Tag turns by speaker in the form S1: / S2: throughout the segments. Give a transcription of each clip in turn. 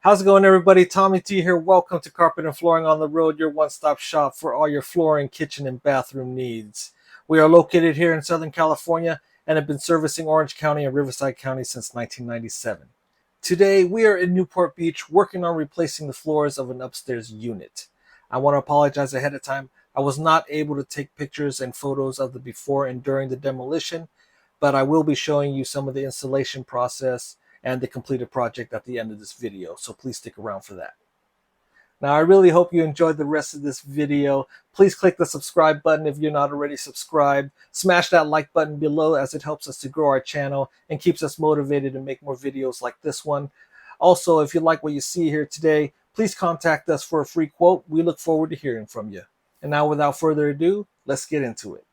S1: How's it going, everybody? Tommy T here. Welcome to Carpet and Flooring on the Road, your one-stop shop for all your flooring, kitchen, and bathroom needs. We are located here in Southern California and have been servicing Orange County and Riverside County since 1997. Today, we are in Newport Beach working on replacing the floors of an upstairs unit. I want to apologize ahead of time. I was not able to take pictures and photos of the before and during the demolition, but I will be showing you some of the installation process and the completed project at the end of this video, so please stick around for that. Now, I really hope you enjoyed the rest of this video. Please click the subscribe button if you're not already subscribed. Smash that like button below as it helps us to grow our channel and keeps us motivated to make more videos like this one. Also, if you like what you see here today, please contact us for a free quote. We look forward to hearing from you. And now, without further ado, let's get into it.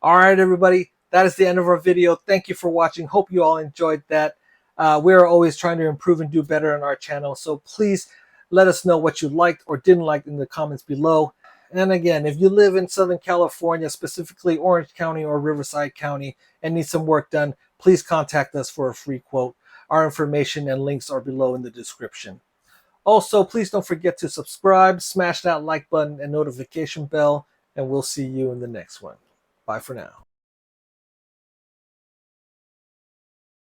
S1: All right, everybody, that is the end of our video. Thank you for watching. Hope you all enjoyed that. We are always trying to improve and do better on our channel, so please let us know what you liked or didn't like in the comments below. And again, if you live in Southern California, specifically Orange County or Riverside County, and need some work done, please contact us for a free quote. Our information and links are below in the description. Also, please don't forget to subscribe, smash that like button and notification bell, and we'll see you in the next one. Bye for now.